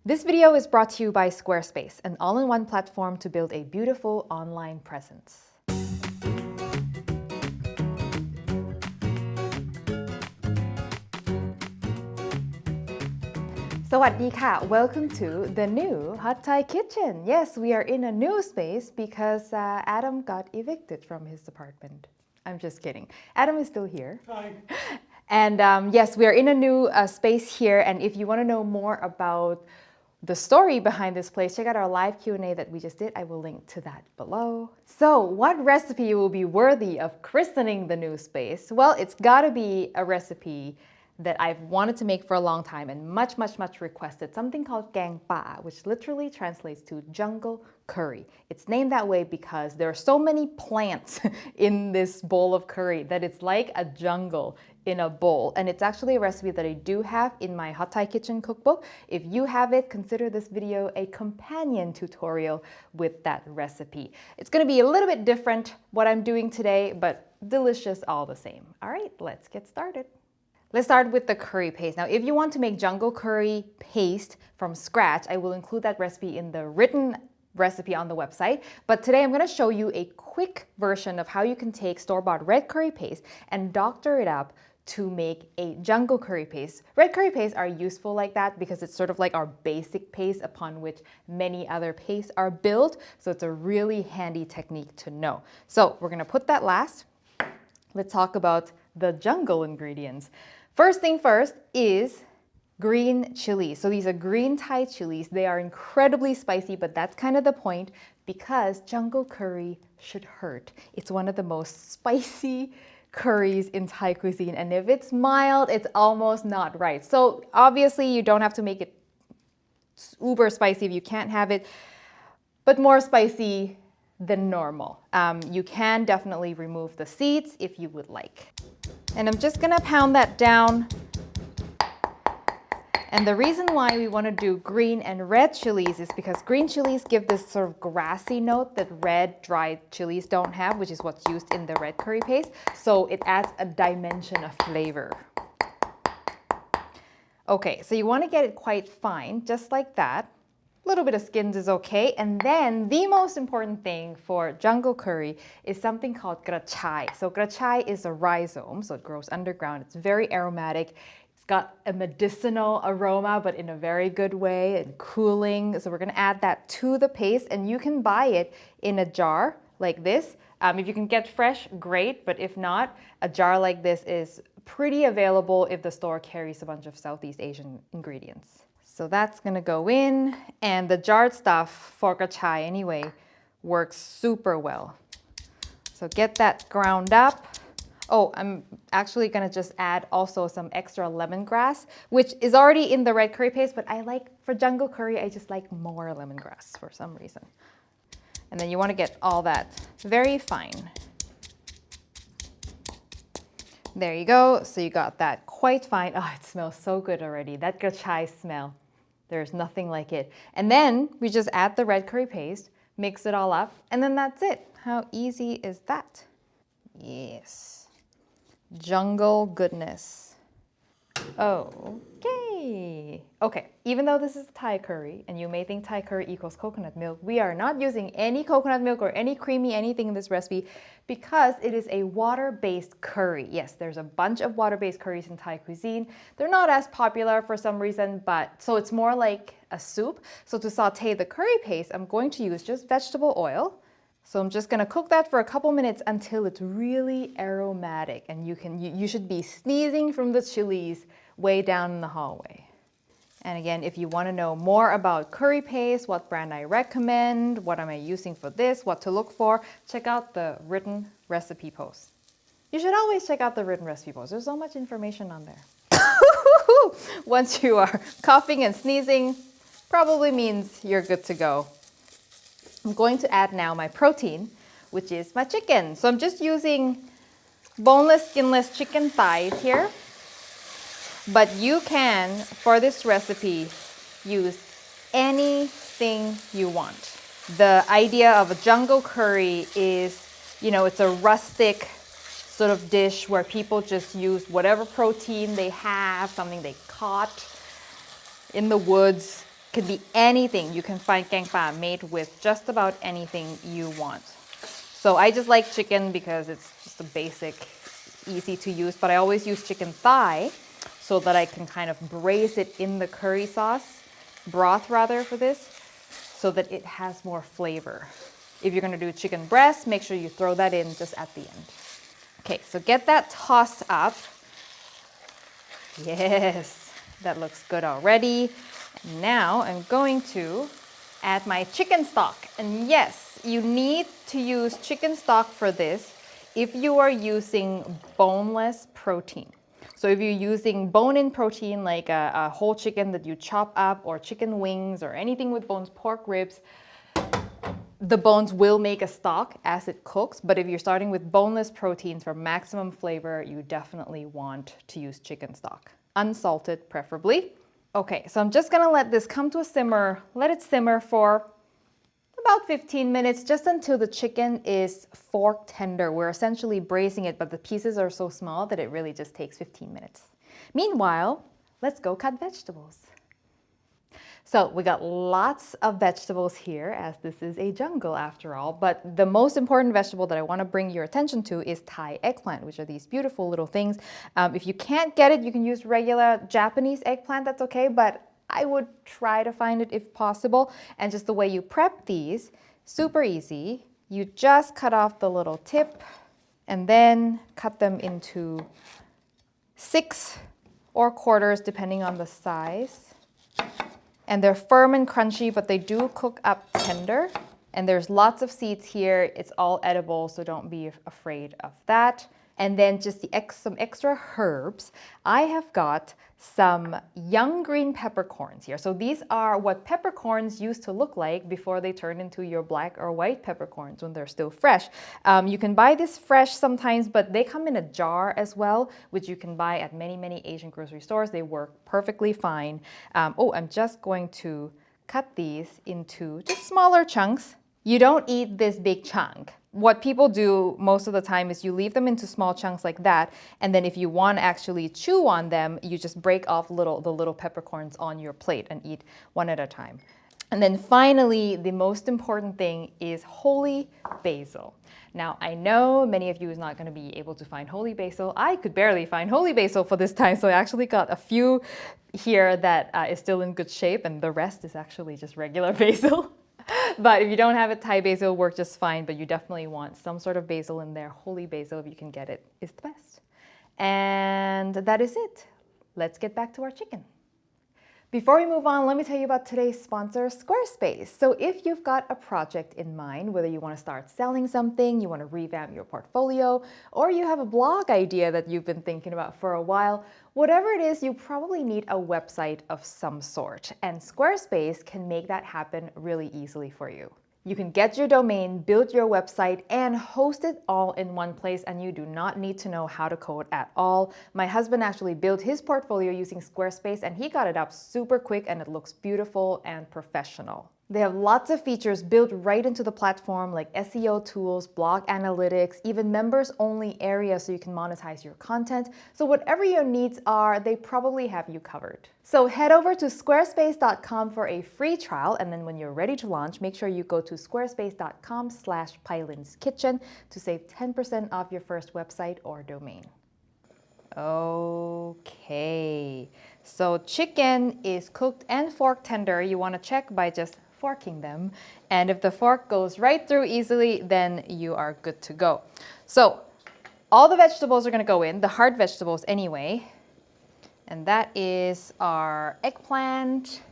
This video is brought to you by Squarespace, an all-in-one platform to build a beautiful online presence. สวัสดีค่ะ Welcome to the new Hot Thai Kitchen. Yes, we are in a new space because Adam got evicted from his apartment. I'm just kidding. Adam is still here. Hi. And yes, we are in a new space here. And if you want to know more about the story behind this place, check out our live Q&A that we just did. I will link to that below. So what recipe will be worthy of christening the new space? Well, it's got to be a recipe that I've wanted to make for a long time and much requested, something called Gaeng Pa, which literally translates to jungle curry. It's named that way because there are so many plants in this bowl of curry that it's like a jungle in a bowl. And it's actually a recipe that I do have in my Hot Thai Kitchen cookbook. If you have it, consider this video a companion tutorial with that recipe. It's gonna be a little bit different what I'm doing today, but delicious all the same. All right, let's get started. Let's start with the curry paste. Now, if you want to make jungle curry paste from scratch, I will include that recipe in the written recipe on the website. But today I'm going to show you a quick version of how you can take store-bought red curry paste and doctor it up to make a jungle curry paste. Red curry pastes are useful like that because it's sort of like our basic paste upon which many other pastes are built. So it's a really handy technique to know. So we're going to put that last. Let's talk about the jungle ingredients. First thing first is green chilies. So these are green Thai chilies. They are incredibly spicy, but that's kind of the point because jungle curry should hurt. It's one of the most spicy curries in Thai cuisine. And if it's mild, it's almost not right. So obviously you don't have to make it uber spicy if you can't have it, but more spicy than normal. You can definitely remove the seeds if you would like. And I'm just gonna pound that down. And the reason why we want to do green and red chilies is because green chilies give this sort of grassy note that red dried chilies don't have, which is what's used in the red curry paste. So it adds a dimension of flavor. Okay, so you want to get it quite fine, just like that. A little bit of skins is okay. And then the most important thing for jungle curry is something called grachai. So grachai is a rhizome, so it grows underground. It's very aromatic. It's got a medicinal aroma, but in a very good way, and cooling. So we're gonna add that to the paste, and you can buy it in a jar like this. If you can get fresh, great, but if not, a jar like this is pretty available if the store carries a bunch of Southeast Asian ingredients. So that's gonna go in, and the jarred stuff for grachai anyway works super well. So get that ground up. Oh, I'm actually gonna just add also some extra lemongrass, which is already in the red curry paste, but I like, for jungle curry, I just like more lemongrass for some reason. And then you wanna get all that very fine. There you go, so you got that quite fine. Oh, it smells so good already, that grachai smell. There's nothing like it. And then we just add the red curry paste, mix it all up, and then that's it. How easy is that? Yes. Jungle goodness. Okay. Okay, even though this is Thai curry, and you may think Thai curry equals coconut milk, we are not using any coconut milk or any creamy anything in this recipe because it is a water-based curry. Yes, there's a bunch of water-based curries in Thai cuisine. They're not as popular for some reason, but so it's more like a soup. So to saute the curry paste, I'm going to use just vegetable oil. So I'm just gonna cook that for a couple minutes until it's really aromatic, and you should be sneezing from the chilies way down in the hallway. And again, if you want to know more about curry paste, what brand I recommend, what am I using for this, what to look for, check out the written recipe post. You should always check out the written recipe post. There's so much information on there. Once you are coughing and sneezing, probably means you're good to go. I'm going to add now my protein, which is my chicken. So I'm just using boneless, skinless chicken thighs here. But you can, for this recipe, use anything you want. The idea of a jungle curry is, it's a rustic sort of dish where people just use whatever protein they have, something they caught in the woods, Could be anything. You can find Gaeng Pa made with just about anything you want. So I just like chicken because it's just a basic, easy to use, but I always use chicken thigh so that I can kind of braise it in the curry sauce, broth rather for this, so that it has more flavor. If you're gonna do chicken breast, make sure you throw that in just at the end. Okay, so get that tossed up. Yes, that looks good already. Now I'm going to add my chicken stock. And yes, you need to use chicken stock for this if you are using boneless protein. So if you're using bone-in protein like a whole chicken that you chop up, or chicken wings or anything with bones, pork ribs, the bones will make a stock as it cooks. But if you're starting with boneless proteins for maximum flavor, you definitely want to use chicken stock. Unsalted preferably. Okay, so I'm just gonna let this come to a simmer, let it simmer for about 15 minutes, just until the chicken is fork tender. We're essentially braising it, but the pieces are so small that it really just takes 15 minutes. Meanwhile, let's go cut vegetables. So we got lots of vegetables here, as this is a jungle after all, but the most important vegetable that I want to bring your attention to is Thai eggplant, which are these beautiful little things. If you can't get it, you can use regular Japanese eggplant, that's okay, but I would try to find it if possible. And just the way you prep these, super easy. You just cut off the little tip and then cut them into 6 or quarters depending on the size. And they're firm and crunchy, but they do cook up tender. And there's lots of seeds here. It's all edible, so don't be afraid of that. And then just some extra herbs. I have got some young green peppercorns here. So these are what peppercorns used to look like before they turn into your black or white peppercorns when they're still fresh. You can buy this fresh sometimes, but they come in a jar as well, which you can buy at many, many Asian grocery stores. They work perfectly fine. I'm just going to cut these into just smaller chunks. You don't eat this big chunk. What people do most of the time is you leave them into small chunks like that, and then if you want to actually chew on them, you just break off the little peppercorns on your plate and eat one at a time. And then finally, the most important thing is holy basil. Now, I know many of you is not going to be able to find holy basil. I could barely find holy basil for this time, so I actually got a few here that is still in good shape, and the rest is actually just regular basil. But if you don't have it, Thai basil will work just fine, but you definitely want some sort of basil in there. Holy basil, if you can get it, is the best. And that is it. Let's get back to our chicken. Before we move on, let me tell you about today's sponsor, Squarespace. So if you've got a project in mind, whether you want to start selling something, you want to revamp your portfolio, or you have a blog idea that you've been thinking about for a while, whatever it is, you probably need a website of some sort. And Squarespace can make that happen really easily for you. You can get your domain, build your website, and host it all in one place, and you do not need to know how to code at all. My husband actually built his portfolio using Squarespace, and he got it up super quick, and it looks beautiful and professional. They have lots of features built right into the platform, like SEO tools, blog analytics, even members-only areas so you can monetize your content. So whatever your needs are, they probably have you covered. So head over to squarespace.com for a free trial, and then when you're ready to launch, make sure you go to squarespace.com/Pailin'sKitchen to save 10% off your first website or domain. Okay, so chicken is cooked and fork tender. You want to check by just forking them, and if the fork goes right through easily, then you are good to go. So all the vegetables are going to go in, the hard vegetables anyway, and that is our eggplant,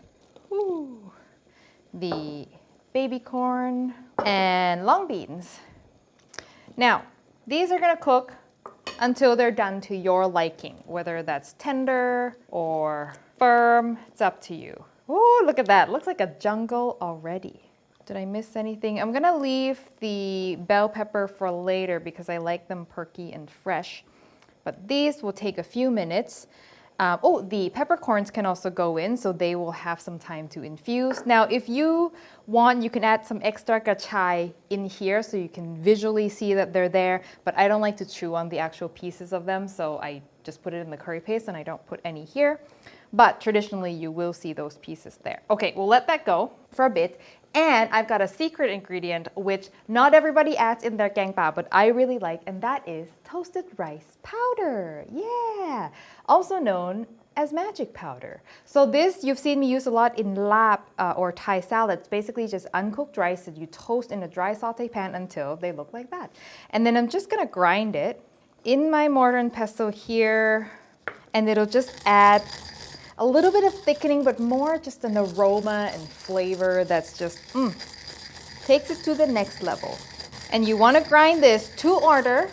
the baby corn, and long beans. Now, these are going to cook until they're done to your liking, whether that's tender or firm, it's up to you. Oh, look at that. Looks like a jungle already. Did I miss anything? I'm gonna leave the bell pepper for later because I like them perky and fresh. But these will take a few minutes. The peppercorns can also go in, so they will have some time to infuse. Now, if you want, you can add some extra gachai in here so you can visually see that they're there, but I don't like to chew on the actual pieces of them, so I just put it in the curry paste and I don't put any here. but traditionally you will see those pieces there. Okay, we'll let that go for a bit. And I've got a secret ingredient which not everybody adds in their gaeng pa, but I really like, and that is toasted rice powder. Yeah, also known as magic powder. So this you've seen me use a lot in lap or Thai salads. Basically just uncooked rice that you toast in a dry saute pan until they look like that. And then I'm just gonna grind it in my mortar and pestle here, and it'll just add a little bit of thickening, but more just an aroma and flavor that's just takes it to the next level. And you want to grind this to order.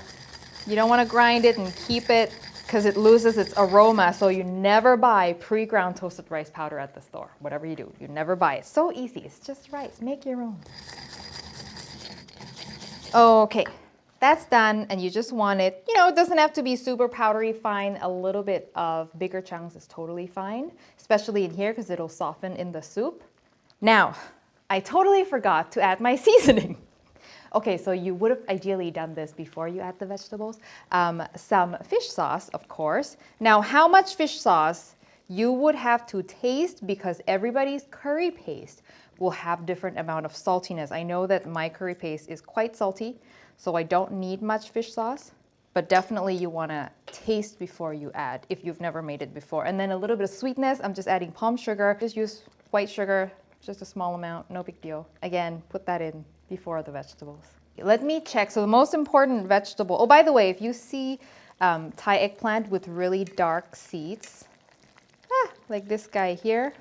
You don't want to grind it and keep it because it loses its aroma. So you never buy pre-ground toasted rice powder at the store. Whatever you do, you never buy it. So easy. It's just rice. Make your own. Okay. That's done, and you just want it, it doesn't have to be super powdery fine. A little bit of bigger chunks is totally fine, especially in here because it'll soften in the soup. Now, I totally forgot to add my seasoning. Okay, so you would have ideally done this before you add the vegetables. Some fish sauce, of course. Now, how much fish sauce you would have to taste because everybody's curry paste will have different amount of saltiness. I know that my curry paste is quite salty, so I don't need much fish sauce, but definitely you want to taste before you add if you've never made it before. And then a little bit of sweetness, I'm just adding palm sugar. Just use white sugar, just a small amount, no big deal. Again, put that in before the vegetables. Let me check. So the most important vegetable, oh, by the way, if you see Thai eggplant with really dark seeds, like this guy here,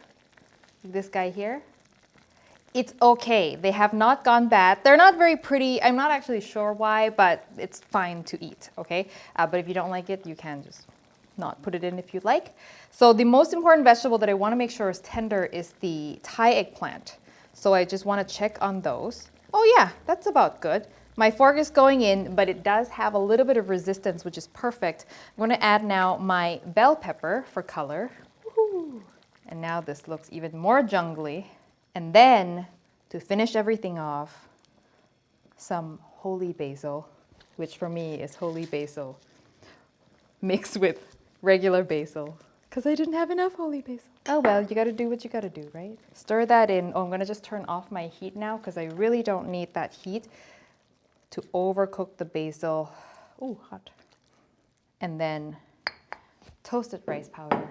it's okay. They have not gone bad. They're not very pretty. I'm not actually sure why, but it's fine to eat, okay? But if you don't like it, you can just not put it in if you'd like. So the most important vegetable that I want to make sure is tender is the Thai eggplant. So I just want to check on those. Oh yeah, that's about good. My fork is going in, but it does have a little bit of resistance, which is perfect. I'm going to add now my bell pepper for color. Woo-hoo. And now this looks even more jungly. And then, to finish everything off, some holy basil, which for me is holy basil mixed with regular basil, because I didn't have enough holy basil. Oh well, you gotta do what you gotta do, right? Stir that in. Oh, I'm gonna just turn off my heat now, because I really don't need that heat to overcook the basil. Ooh, hot. And then toasted rice powder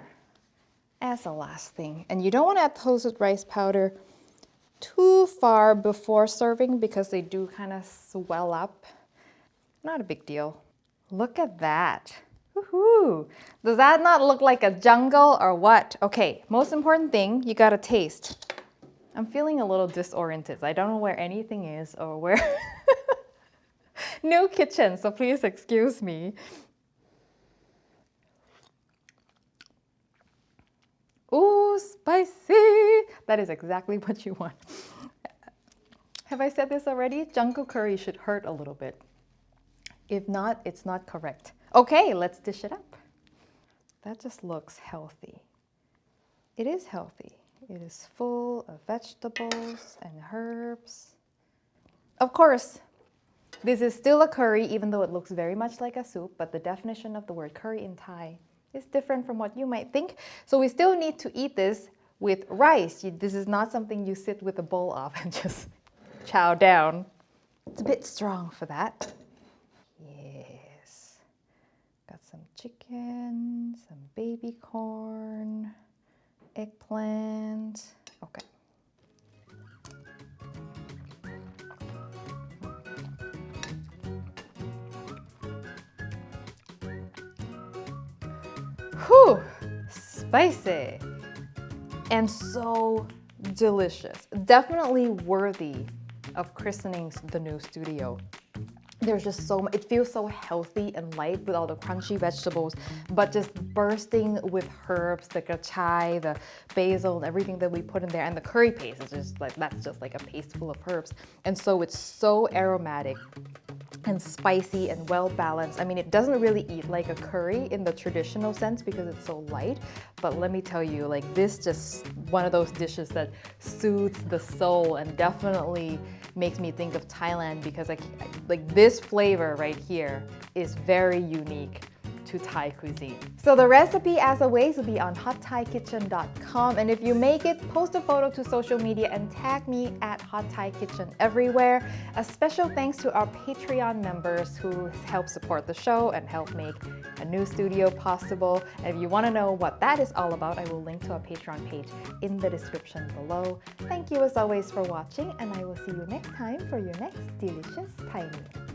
as a last thing. And you don't want to add toasted rice powder too far before serving because they do kind of swell up. Not a big deal. Look at that. Woohoo! Does that not look like a jungle or what? Okay, most important thing, you gotta taste. I'm feeling a little disoriented. I don't know where anything is or where. New kitchen, so please excuse me. Ooh, spicy! That is exactly what you want. Have I said this already? Jungle curry should hurt a little bit. If not, it's not correct. Okay, let's dish it up. That just looks healthy. It is healthy. It is full of vegetables and herbs. Of course, this is still a curry, even though it looks very much like a soup, but the definition of the word curry in Thai is different from what you might think. So we still need to eat this with rice. This is not something you sit with a bowl of and just chow down. It's a bit strong for that. Yes. Got some chicken, some baby corn, eggplant. Okay. Whew, spicy and so delicious. Definitely worthy of christening the new studio. There's just so much, it feels so healthy and light with all the crunchy vegetables, but just bursting with herbs, the gachai, the basil, and everything that we put in there. And the curry paste is just like, that's just like a paste full of herbs. And so it's so aromatic and spicy and well balanced. I mean, it doesn't really eat like a curry in the traditional sense because it's so light, but let me tell you, like, this just one of those dishes that soothes the soul and definitely makes me think of Thailand because like this flavor right here is very unique. to Thai cuisine. So the recipe, as always, will be on hotthaikitchen.com, and if you make it, post a photo to social media and tag me at Hot Thai Kitchen everywhere. A special thanks to our Patreon members who help support the show and help make a new studio possible. And if you want to know what that is all about, I will link to our Patreon page in the description below. Thank you as always for watching, and I will see you next time for your next delicious Thai meal.